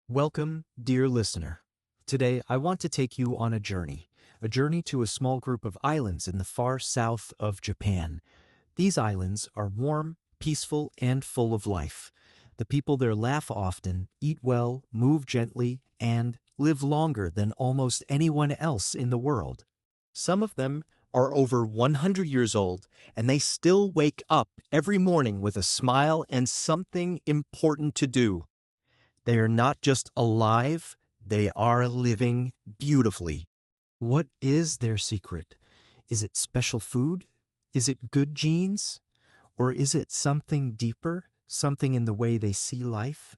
Welcome, dear listener. Today, I want to take you on a journey to a small group of islands in the far south of Japan. These islands are warm, peaceful, and full of life. The people there laugh often, eat well, move gently, and live longer than almost anyone else in the world. Some of them are over 100 years old, and they still wake up every morning with a smile and something important to do. They are not just alive, they are living beautifully. What is their secret? Is it special food? Is it good genes? Or is it something deeper, something in the way they see life?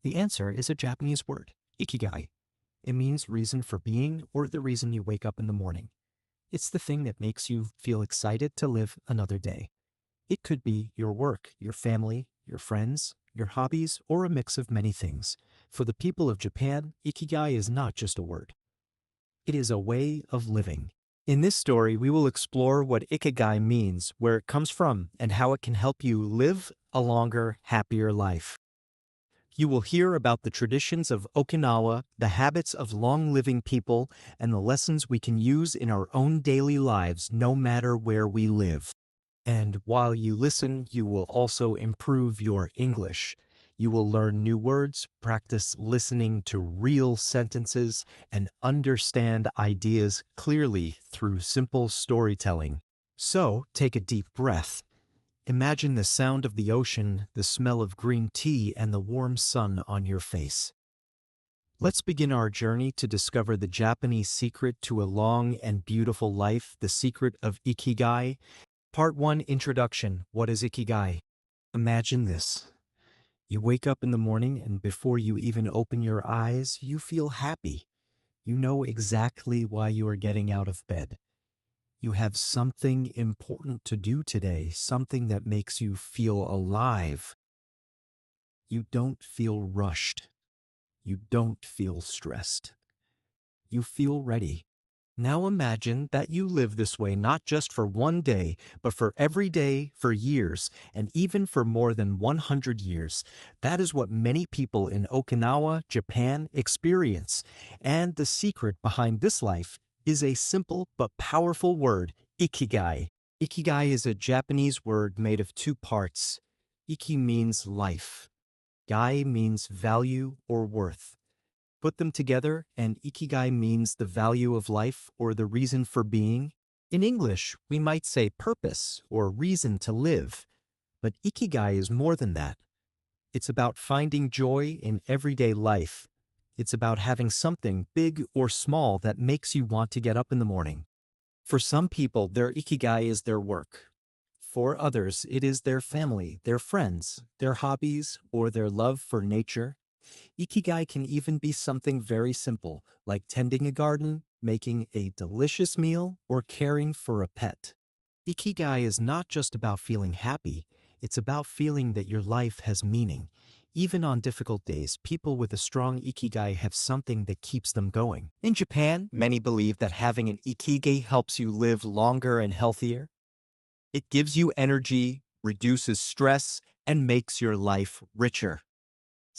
The answer is a Japanese word, Ikigai. It means reason for being or the reason you wake up in the morning. It's the thing that makes you feel excited to live another day. It could be your work, your family, your friends, your hobbies, or a mix of many things. For the people of Japan, Ikigai is not just a word. It is a way of living. In this story, we will explore what Ikigai means, where it comes from, and how it can help you live a longer, happier life. You will hear about the traditions of Okinawa, the habits of long-living people, and the lessons we can use in our own daily lives no matter where we live. And while you listen, you will also improve your English. You will learn new words, practice listening to real sentences, and understand ideas clearly through simple storytelling. So, take a deep breath. Imagine the sound of the ocean, the smell of green tea, and the warm sun on your face. Let's begin our journey to discover the Japanese secret to a long and beautiful life, the secret of Ikigai. Part 1 Introduction. What is Ikigai? Imagine this. You wake up in the morning and before you even open your eyes, you feel happy. You know exactly why you are getting out of bed. You have something important to do today, something that makes you feel alive. You don't feel rushed. You don't feel stressed. You feel ready. Now imagine that you live this way not just for one day, but for every day, for years, and even for more than 100 years. That is what many people in Okinawa, Japan, experience. And the secret behind this life is a simple but powerful word, Ikigai. Ikigai is a Japanese word made of two parts. Iki means life. Gai means value or worth. Put them together, and Ikigai means the value of life or the reason for being. In English, we might say purpose or reason to live. But Ikigai is more than that. It's about finding joy in everyday life. It's about having something big or small that makes you want to get up in the morning. For some people, their Ikigai is their work. For others, it is their family, their friends, their hobbies, or their love for nature. Ikigai can even be something very simple, like tending a garden, making a delicious meal, or caring for a pet. Ikigai is not just about feeling happy, it's about feeling that your life has meaning. Even on difficult days, people with a strong Ikigai have something that keeps them going. In Japan, many believe that having an Ikigai helps you live longer and healthier. It gives you energy, reduces stress, and makes your life richer.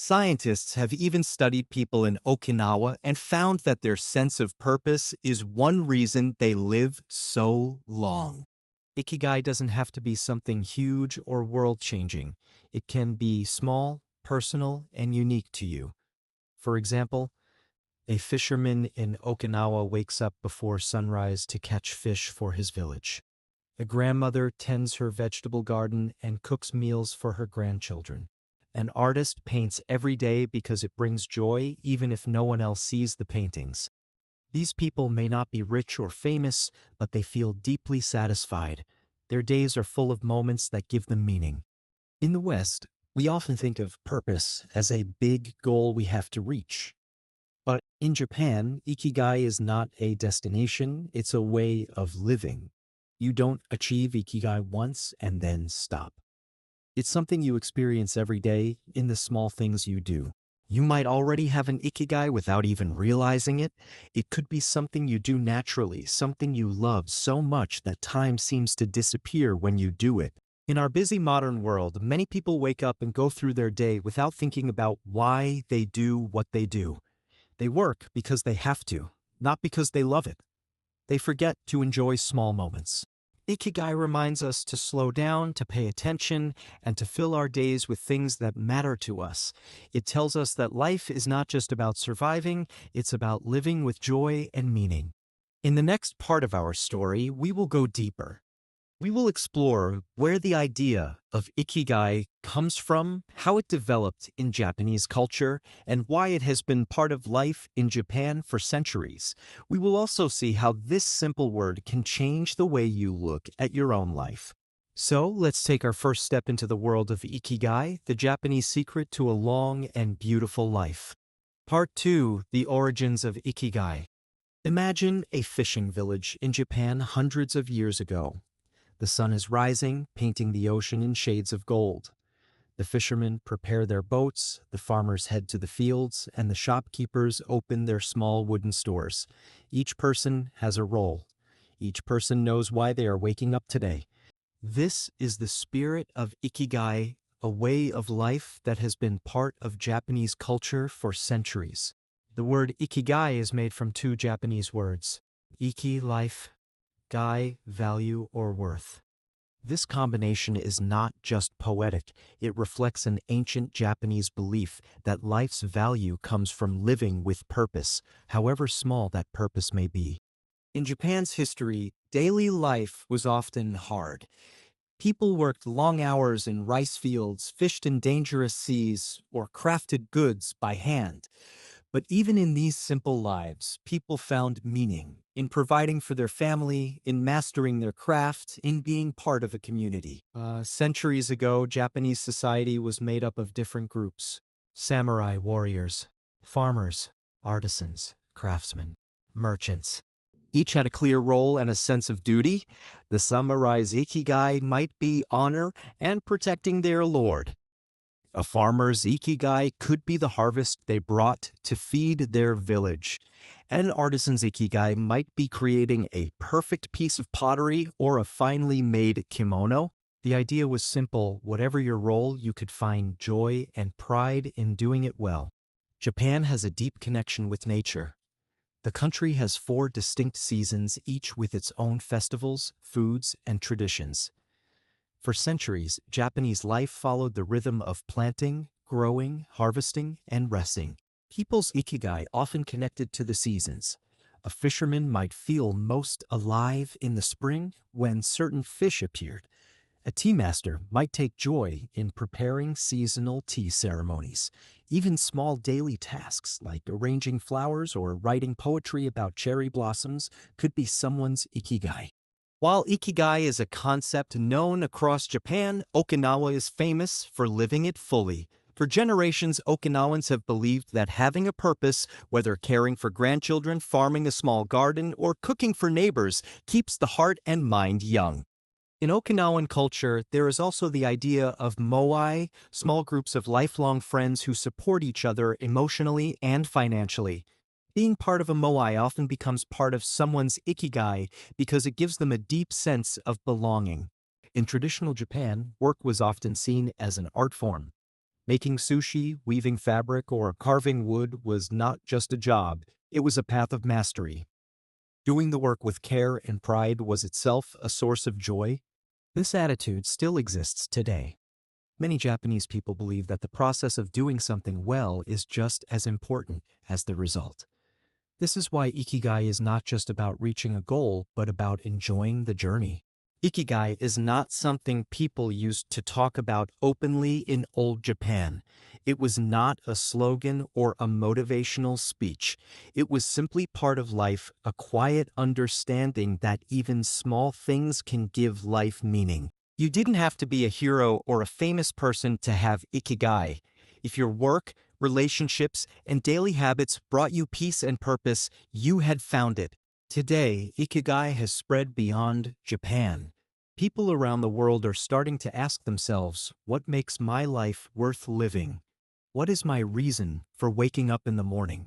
Scientists have even studied people in Okinawa and found that their sense of purpose is one reason they live so long. Ikigai doesn't have to be something huge or world-changing. It can be small, personal, and unique to you. For example, a fisherman in Okinawa wakes up before sunrise to catch fish for his village. A grandmother tends her vegetable garden and cooks meals for her grandchildren. An artist paints every day because it brings joy even if no one else sees the paintings. These people may not be rich or famous, but they feel deeply satisfied. Their days are full of moments that give them meaning. In the West, we often think of purpose as a big goal we have to reach. But in Japan, Ikigai is not a destination, it's a way of living. You don't achieve Ikigai once and then stop. It's something you experience every day in the small things you do. You might already have an Ikigai without even realizing it. It could be something you do naturally, something you love so much that time seems to disappear when you do it. In our busy modern world, many people wake up and go through their day without thinking about why they do what they do. They work because they have to, not because they love it. They forget to enjoy small moments. Ikigai reminds us to slow down, to pay attention, and to fill our days with things that matter to us. It tells us that life is not just about surviving, it's about living with joy and meaning. In the next part of our story, we will go deeper. We will explore where the idea of Ikigai comes from, how it developed in Japanese culture, and why it has been part of life in Japan for centuries. We will also see how this simple word can change the way you look at your own life. So, let's take our first step into the world of Ikigai, the Japanese secret to a long and beautiful life. Part 2: The Origins of Ikigai. Imagine a fishing village in Japan hundreds of years ago. The sun is rising, painting the ocean in shades of gold. The fishermen prepare their boats, the farmers head to the fields, and the shopkeepers open their small wooden stores. Each person has a role. Each person knows why they are waking up today. This is the spirit of Ikigai, a way of life that has been part of Japanese culture for centuries. The word Ikigai is made from two Japanese words: Iki, life; Gai, value or worth. This combination is not just poetic, it reflects an ancient Japanese belief that life's value comes from living with purpose, however small that purpose may be. In Japan's history, daily life was often hard. People worked long hours in rice fields, fished in dangerous seas, or crafted goods by hand. But even in these simple lives, people found meaning in providing for their family, in mastering their craft, in being part of a community. Centuries ago, Japanese society was made up of different groups: samurai warriors, farmers, artisans, craftsmen, merchants. Each had a clear role and a sense of duty. The samurai's ikigai might be honor and protecting their lord. A farmer's ikigai could be the harvest they brought to feed their village. An artisan's ikigai might be creating a perfect piece of pottery or a finely made kimono. The idea was simple: whatever your role, you could find joy and pride in doing it well. Japan has a deep connection with nature. The country has 4 distinct seasons, each with its own festivals, foods, and traditions. For centuries, Japanese life followed the rhythm of planting, growing, harvesting, and resting. People's ikigai often connected to the seasons. A fisherman might feel most alive in the spring when certain fish appeared. A tea master might take joy in preparing seasonal tea ceremonies. Even small daily tasks like arranging flowers or writing poetry about cherry blossoms could be someone's ikigai. While ikigai is a concept known across Japan, Okinawa is famous for living it fully. For generations, Okinawans have believed that having a purpose, whether caring for grandchildren, farming a small garden, or cooking for neighbors, keeps the heart and mind young. In Okinawan culture, there is also the idea of moai, small groups of lifelong friends who support each other emotionally and financially. Being part of a moai often becomes part of someone's ikigai because it gives them a deep sense of belonging. In traditional Japan, work was often seen as an art form. Making sushi, weaving fabric, or carving wood was not just a job, it was a path of mastery. Doing the work with care and pride was itself a source of joy. This attitude still exists today. Many Japanese people believe that the process of doing something well is just as important as the result. This is why Ikigai is not just about reaching a goal, but about enjoying the journey. Ikigai is not something people used to talk about openly in old Japan. It was not a slogan or a motivational speech. It was simply part of life, a quiet understanding that even small things can give life meaning. You didn't have to be a hero or a famous person to have Ikigai. If your work, relationships, and daily habits brought you peace and purpose, you had found it. Today, Ikigai has spread beyond Japan. People around the world are starting to ask themselves, what makes my life worth living? What is my reason for waking up in the morning?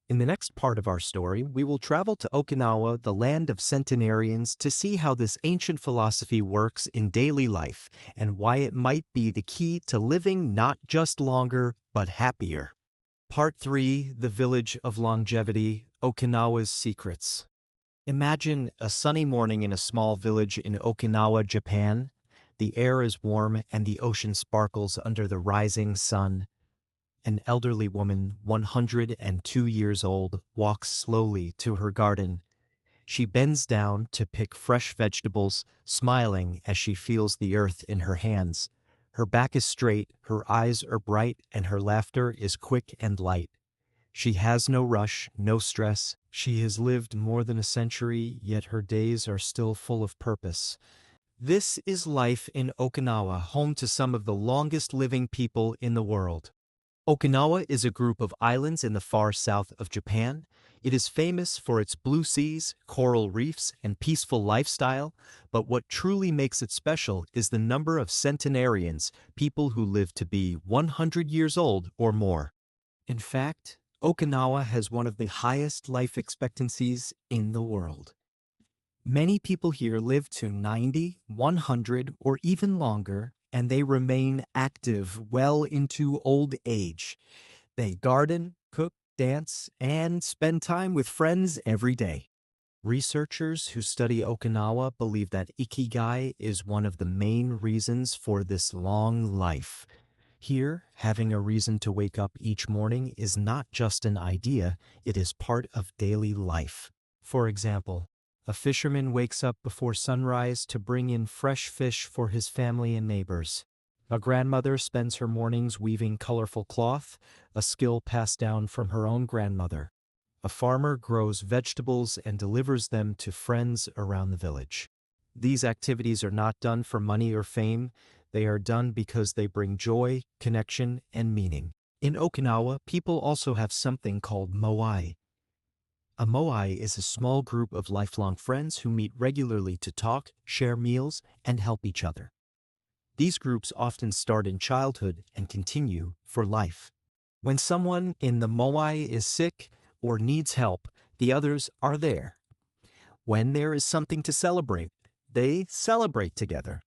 In the next part of our story, we will travel to Okinawa, the land of centenarians, to see how this ancient philosophy works in daily life and why it might be the key to living not just longer, but happier. Part 3, The Village of Longevity, Okinawa's Secrets. Imagine a sunny morning in a small village in Okinawa, Japan. The air is warm and the ocean sparkles under the rising sun. An elderly woman, 102 years old, walks slowly to her garden. She bends down to pick fresh vegetables, smiling as she feels the earth in her hands. Her back is straight, her eyes are bright, and her laughter is quick and light. She has no rush, no stress. She has lived more than a century, yet her days are still full of purpose. This is life in Okinawa, home to some of the longest living people in the world. Okinawa is a group of islands in the far south of Japan. It is famous for its blue seas, coral reefs, and peaceful lifestyle, but what truly makes it special is the number of centenarians, people who live to be 100 years old or more. In fact, Okinawa has one of the highest life expectancies in the world. Many people here live to 90, 100, or even longer, and they remain active well into old age. They garden, cook, dance, and spend time with friends every day. Researchers who study Okinawa believe that Ikigai is one of the main reasons for this long life. Here, having a reason to wake up each morning is not just an idea, it is part of daily life. For example, a fisherman wakes up before sunrise to bring in fresh fish for his family and neighbors. A grandmother spends her mornings weaving colorful cloth, a skill passed down from her own grandmother. A farmer grows vegetables and delivers them to friends around the village. These activities are not done for money or fame, they are done because they bring joy, connection, and meaning. In Okinawa, people also have something called moai. A moai is a small group of lifelong friends who meet regularly to talk, share meals, and help each other. These groups often start in childhood and continue for life. When someone in the moai is sick or needs help, the others are there. When there is something to celebrate, they celebrate together.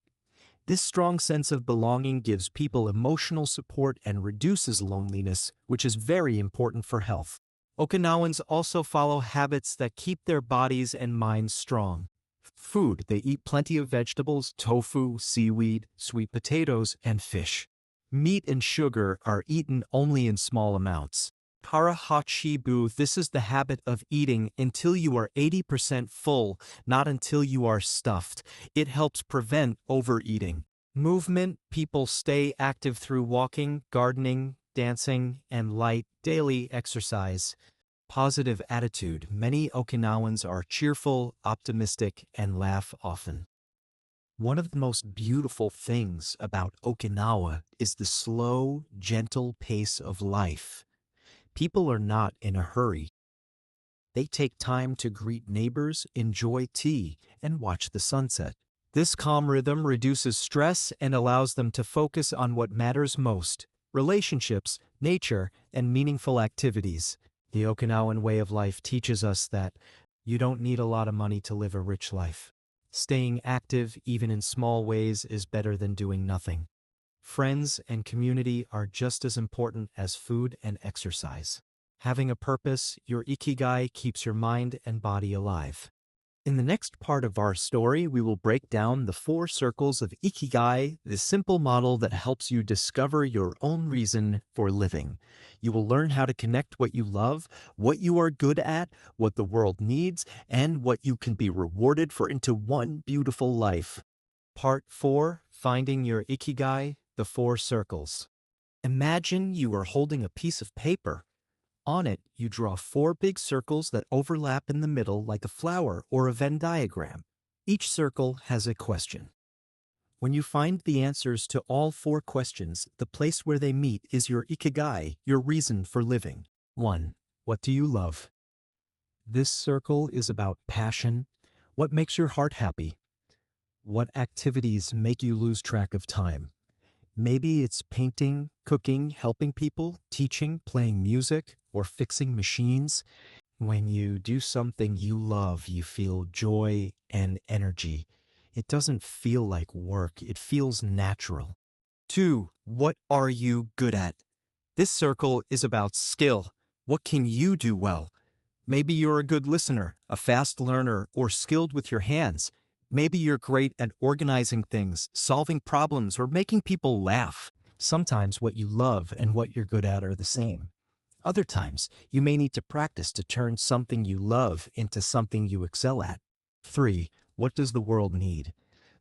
This strong sense of belonging gives people emotional support and reduces loneliness, which is very important for health. Okinawans also follow habits that keep their bodies and minds strong. Food: they eat plenty of vegetables, tofu, seaweed, sweet potatoes, and fish. Meat and sugar are eaten only in small amounts. Karahachibu: this is the habit of eating until you are 80% full, not until you are stuffed. It helps prevent overeating. Movement: people stay active through walking, gardening, dancing, and light daily exercise. Positive attitude: many Okinawans are cheerful, optimistic, and laugh often. One of the most beautiful things about Okinawa is the slow, gentle pace of life. People are not in a hurry. They take time to greet neighbors, enjoy tea, and watch the sunset. This calm rhythm reduces stress and allows them to focus on what matters most: relationships, nature, and meaningful activities. The Okinawan way of life teaches us that you don't need a lot of money to live a rich life. Staying active, even in small ways, is better than doing nothing. Friends and community are just as important as food and exercise. Having a purpose, your Ikigai, keeps your mind and body alive. In the next part of our story, we will break down the 4 circles of Ikigai, the simple model that helps you discover your own reason for living. You will learn how to connect what you love, what you are good at, what the world needs, and what you can be rewarded for into one beautiful life. Part 4, Finding Your Ikigai, the 4 circles. Imagine you are holding a piece of paper. On it, you draw 4 big circles that overlap in the middle like a flower or a Venn diagram. Each circle has a question. When you find the answers to all 4 questions, the place where they meet is your Ikigai, your reason for living. 1. What do you love? This circle is about passion. What makes your heart happy? What activities make you lose track of time? Maybe it's painting, cooking, helping people, teaching, playing music, or fixing machines. When you do something you love, you feel joy and energy. It doesn't feel like work, it feels natural. 2. What are you good at? This circle is about skill. What can you do well? Maybe you're a good listener, a fast learner, or skilled with your hands. Maybe you're great at organizing things, solving problems, or making people laugh. Sometimes what you love and what you're good at are the same. Other times, you may need to practice to turn something you love into something you excel at. 3. What does the world need?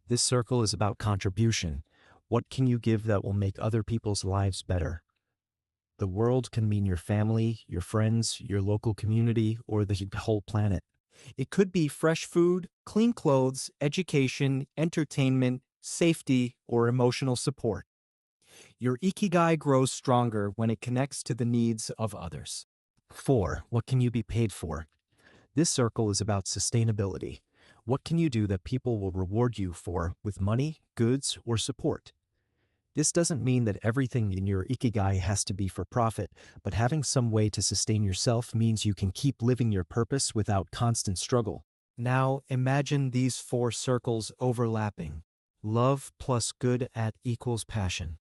This circle is about contribution. What can you give that will make other people's lives better? The world can mean your family, your friends, your local community, or the whole planet. It could be fresh food, clean clothes, education, entertainment, safety, or emotional support. Your Ikigai grows stronger when it connects to the needs of others. 4. What can you be paid for? This circle is about sustainability. What can you do that people will reward you for with money, goods, or support? This doesn't mean that everything in your Ikigai has to be for profit, but having some way to sustain yourself means you can keep living your purpose without constant struggle. Now imagine these 4 circles overlapping. Love plus good at equals passion.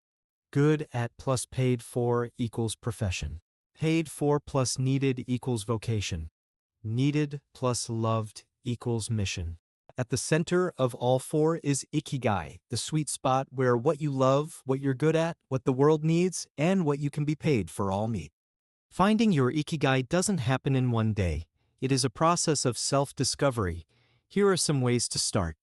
Good at plus paid for equals profession. Paid for plus needed equals vocation. Needed plus loved equals mission. At the center of all 4 is Ikigai, the sweet spot where what you love, what you're good at, what the world needs, and what you can be paid for all meet. Finding your Ikigai doesn't happen in one day. It is a process of self-discovery. Here are some ways to start.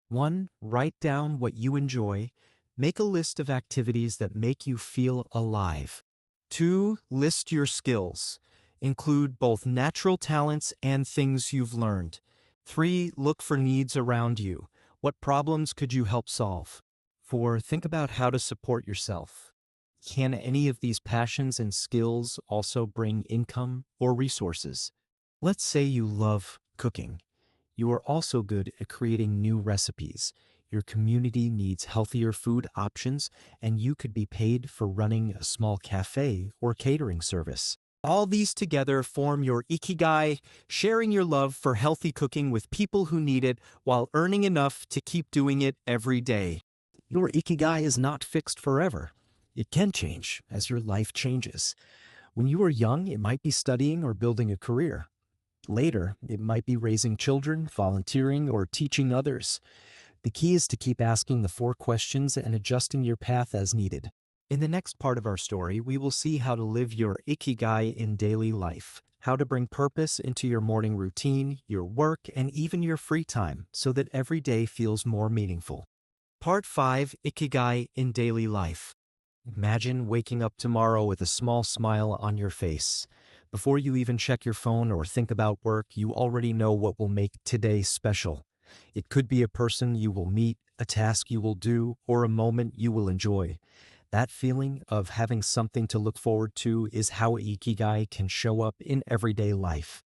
1. Write down what you enjoy. Make a list of activities that make you feel alive. 2. List your skills. Include both natural talents and things you've learned. 3. Look for needs around you. What problems could you help solve? 4. Think about how to support yourself. Can any of these passions and skills also bring income or resources? Let's say you love cooking. You are also good at creating new recipes. Your community needs healthier food options, and you could be paid for running a small cafe or catering service. All these together form your Ikigai, sharing your love for healthy cooking with people who need it while earning enough to keep doing it every day. Your Ikigai is not fixed forever. It can change as your life changes. When you are young, it might be studying or building a career. Later, it might be raising children, volunteering, or teaching others. The key is to keep asking the 4 questions and adjusting your path as needed. In the next part of our story, we will see how to live your Ikigai in daily life, how to bring purpose into your morning routine, your work, and even your free time so that every day feels more meaningful. Part 5: Ikigai in daily life. Imagine waking up tomorrow with a small smile on your face. Before you even check your phone or think about work, you already know what will make today special. It could be a person you will meet, a task you will do, or a moment you will enjoy. That feeling of having something to look forward to is how Ikigai can show up in everyday life.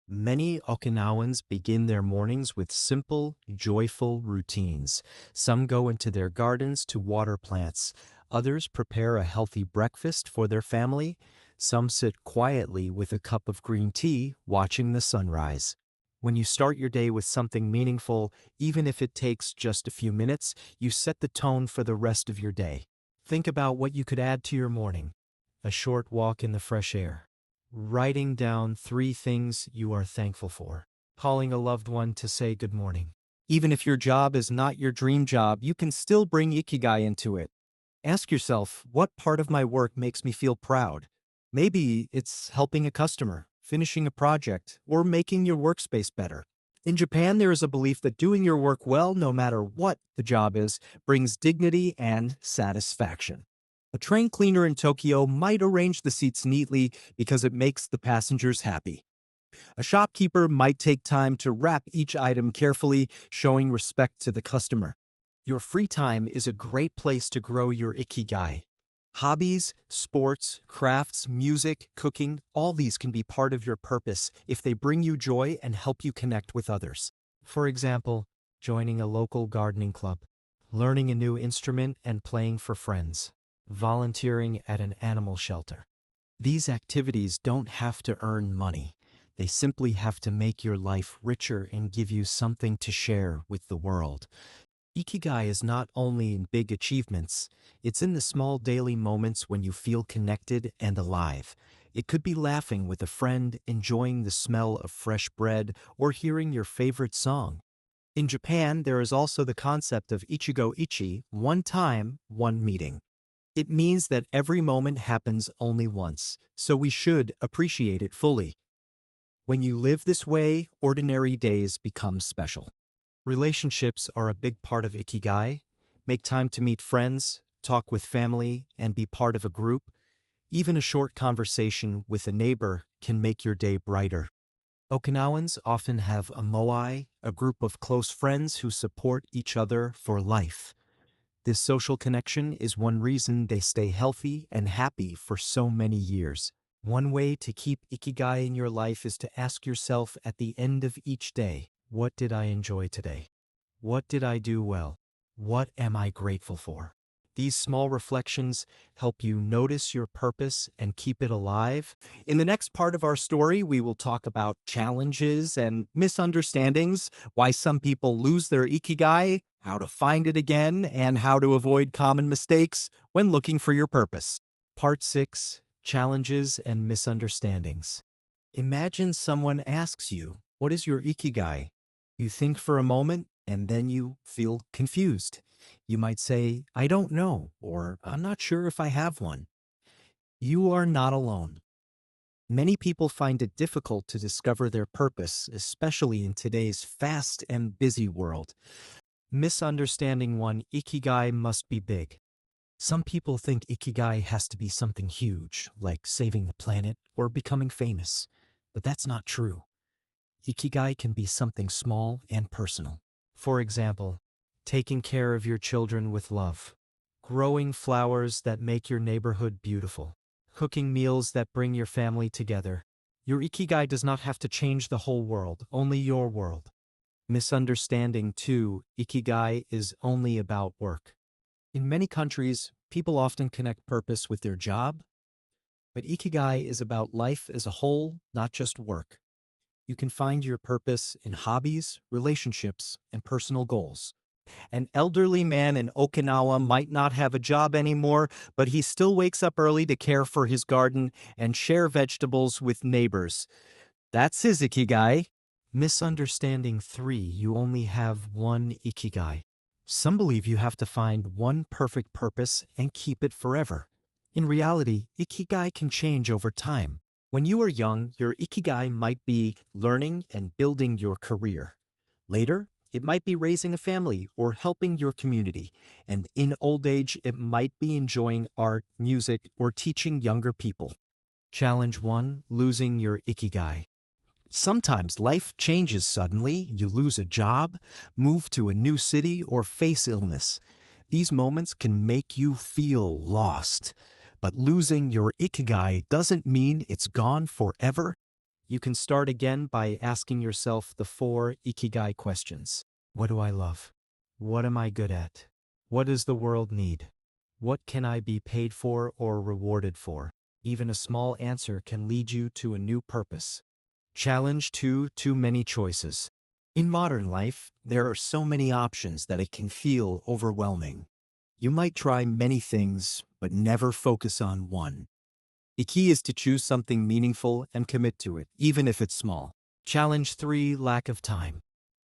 Many Okinawans begin their mornings with simple, joyful routines. Some go into their gardens to water plants. Others prepare a healthy breakfast for their family. Some sit quietly with a cup of green tea, watching the sunrise. When you start your day with something meaningful, even if it takes just a few minutes, you set the tone for the rest of your day. Think about what you could add to your morning. A short walk in the fresh air. Writing down 3 things you are thankful for. Calling a loved one to say good morning. Even if your job is not your dream job, you can still bring Ikigai into it. Ask yourself, what part of my work makes me feel proud? Maybe it's helping a customer, finishing a project, or making your workspace better. In Japan, there is a belief that doing your work well, no matter what the job is, brings dignity and satisfaction. A train cleaner in Tokyo might arrange the seats neatly because it makes the passengers happy. A shopkeeper might take time to wrap each item carefully, showing respect to the customer. Your free time is a great place to grow your Ikigai. Hobbies, sports, crafts, music, cooking, all these can be part of your purpose if they bring you joy and help you connect with others. For example, joining a local gardening club, learning a new instrument, and playing for friends. volunteering at an animal shelter. These activities don't have to earn money. They simply have to make your life richer and give you something to share with the world. Ikigai is not only in big achievements, it's in the small daily moments when you feel connected and alive. It could be laughing with a friend, enjoying the smell of fresh bread, or hearing your favorite song. In Japan, there is also the concept of Ichigo Ichi, one time, one meeting. It means that every moment happens only once, so we should appreciate it fully. When you live this way, ordinary days become special. Relationships are a big part of Ikigai. Make time to meet friends, talk with family, and be part of a group. Even a short conversation with a neighbor can make your day brighter. Okinawans often have a moai, a group of close friends who support each other for life. This social connection is one reason they stay healthy and happy for so many years. One way to keep Ikigai in your life is to ask yourself at the end of each day, what did I enjoy today? What did I do well? What am I grateful for? These small reflections help you notice your purpose and keep it alive. In the next part of our story, we will talk about challenges and misunderstandings, why some people lose their ikigai, how to find it again, and how to avoid common mistakes when looking for your purpose. Part 6, Challenges and Misunderstandings. Imagine someone asks you, what is your ikigai? You think for a moment, and then you feel confused. You might say, I don't know, or I'm not sure if I have one. You are not alone. Many people find it difficult to discover their purpose, especially in today's fast and busy world. Misunderstanding one ikigai must be big. Some people think ikigai has to be something huge, like saving the planet or becoming famous. But that's not true. Ikigai can be something small and personal. For example, taking care of your children with love, growing flowers that make your neighborhood beautiful, cooking meals that bring your family together. Your ikigai does not have to change the whole world, only your world. Misunderstanding, too, ikigai is only about work. In many countries, people often connect purpose with their job, but ikigai is about life as a whole, not just work. You can find your purpose in hobbies, relationships, and personal goals. An elderly man in Okinawa might not have a job anymore, but he still wakes up early to care for his garden and share vegetables with neighbors. That's his ikigai. Misunderstanding 3, you only have one ikigai. Some believe you have to find one perfect purpose and keep it forever. In reality, ikigai can change over time. When you are young, your ikigai might be learning and building your career. Later, it might be raising a family or helping your community. And in old age, it might be enjoying art, music, or teaching younger people. Challenge 1, Losing your ikigai. Sometimes life changes suddenly. You lose a job, move to a new city, or face illness. These moments can make you feel lost. But losing your ikigai doesn't mean it's gone forever. You can start again by asking yourself the 4 ikigai questions. What do I love? What am I good at? What does the world need? What can I be paid for or rewarded for? Even a small answer can lead you to a new purpose. Challenge 2, Too many choices. In modern life, there are so many options that it can feel overwhelming. You might try many things, but never focus on one. The key is to choose something meaningful and commit to it, even if it's small. Challenge 3, Lack of time.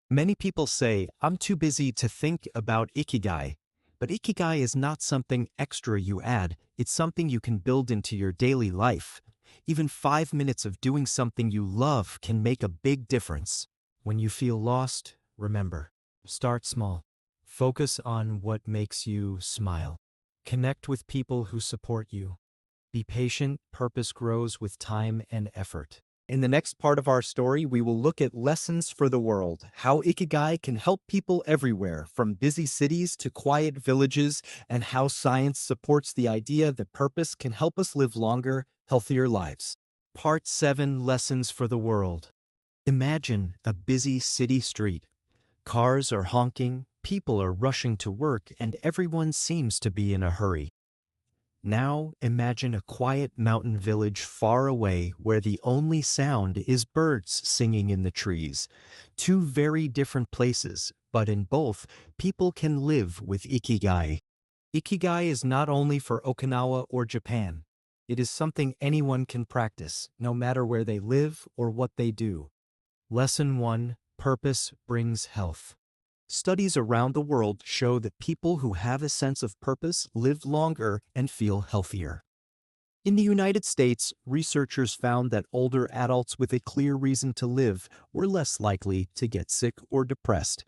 Many people say, I'm too busy to think about ikigai. But ikigai is not something extra you add, it's something you can build into your daily life. Even 5 minutes of doing something you love can make a big difference. When you feel lost, remember, start small. Focus on what makes you smile. Connect with people who support you. Be patient, purpose grows with time and effort. In the next part of our story, we will look at lessons for the world, how Ikigai can help people everywhere, from busy cities to quiet villages, and how science supports the idea that purpose can help us live longer, healthier lives. Part 7, Lessons for the World. Imagine a busy city street. Cars are honking, people are rushing to work, and everyone seems to be in a hurry. Now imagine a quiet mountain village far away where the only sound is birds singing in the trees. Two very different places, but in both, people can live with Ikigai. Ikigai is not only for Okinawa or Japan. It is something anyone can practice, no matter where they live or what they do. Lesson 1: Purpose brings health. Studies around the world show that people who have a sense of purpose live longer and feel healthier. In the United States, researchers found that older adults with a clear reason to live were less likely to get sick or depressed.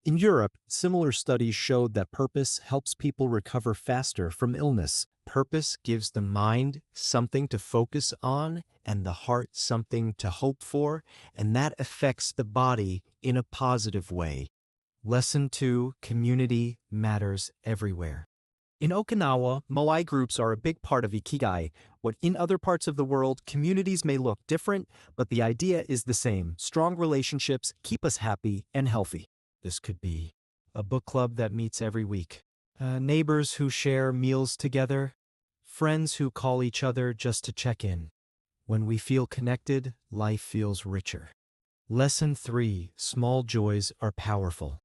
In Europe, similar studies showed that purpose helps people recover faster from illness. Purpose gives the mind something to focus on and the heart something to hope for, and that affects the body in a positive way. Lesson 2: Community matters everywhere. In Okinawa, Moai groups are a big part of Ikigai. What in other parts of the world, communities may look different, but the idea is the same. Strong relationships keep us happy and healthy. This could be a book club that meets every week, neighbors who share meals together, friends who call each other just to check in. When we feel connected, life feels richer. Lesson 3: Small joys are powerful.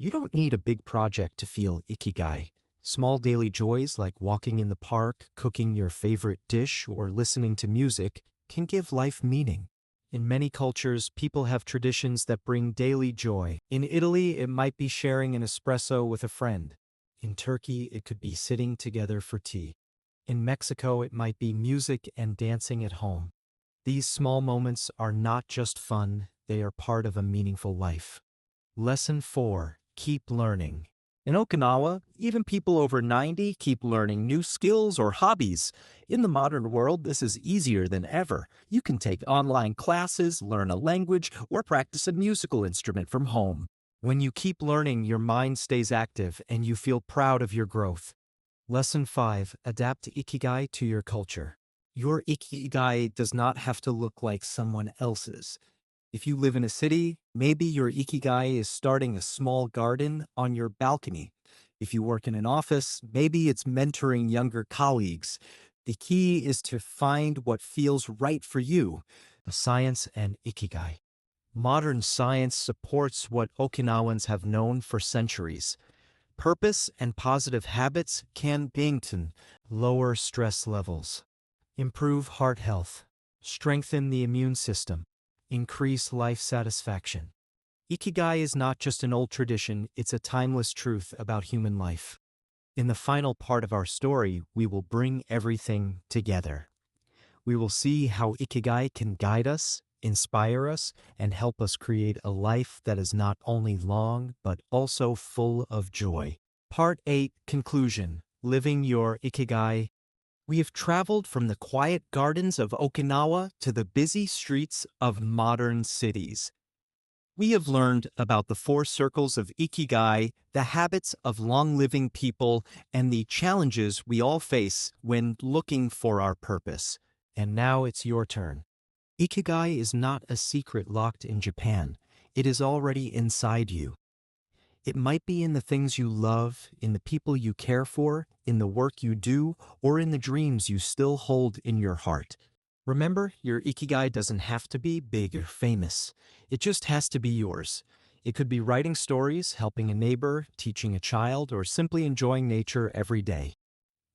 You don't need a big project to feel Ikigai. Small daily joys like walking in the park, cooking your favorite dish, or listening to music can give life meaning. In many cultures, people have traditions that bring daily joy. In Italy, it might be sharing an espresso with a friend. In Turkey, it could be sitting together for tea. In Mexico, it might be music and dancing at home. These small moments are not just fun, they are part of a meaningful life. Lesson 4: Keep learning. In Okinawa, even people over 90 keep learning new skills or hobbies. In the modern world, this is easier than ever. You can take online classes, learn a language, or practice a musical instrument from home. When you keep learning, your mind stays active and you feel proud of your growth. Lesson 5: Adapt Ikigai to your culture. Your Ikigai does not have to look like someone else's. If you live in a city, maybe your Ikigai is starting a small garden on your balcony. If you work in an office, maybe it's mentoring younger colleagues. The key is to find what feels right for you. Science and Ikigai. Modern science supports what Okinawans have known for centuries. Purpose and positive habits can lower stress levels, improve heart health, strengthen the immune system, increase life satisfaction. Ikigai is not just an old tradition, it's a timeless truth about human life. In the final part of our story, we will bring everything together. We will see how Ikigai can guide us, inspire us, and help us create a life that is not only long, but also full of joy. Part 8: Conclusion: Living your Ikigai. We have traveled from the quiet gardens of Okinawa to the busy streets of modern cities. We have learned about the 4 circles of Ikigai, the habits of long-living people, and the challenges we all face when looking for our purpose. And now it's your turn. Ikigai is not a secret locked in Japan. It is already inside you. It might be in the things you love, in the people you care for, in the work you do, or in the dreams you still hold in your heart. Remember, your Ikigai doesn't have to be big or famous. It just has to be yours. It could be writing stories, helping a neighbor, teaching a child, or simply enjoying nature every day.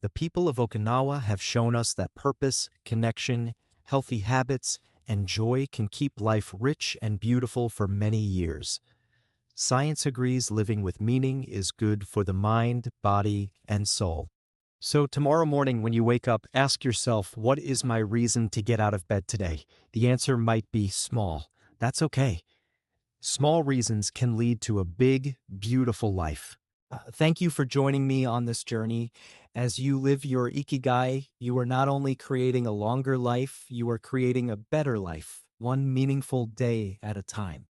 The people of Okinawa have shown us that purpose, connection, healthy habits, and joy can keep life rich and beautiful for many years. Science agrees living with meaning is good for the mind, body, and soul. So tomorrow morning when you wake up, ask yourself, what is my reason to get out of bed today? The answer might be small. That's okay. Small reasons can lead to a big, beautiful life. Thank you for joining me on this journey. As you live your Ikigai, you are not only creating a longer life, you are creating a better life, one meaningful day at a time.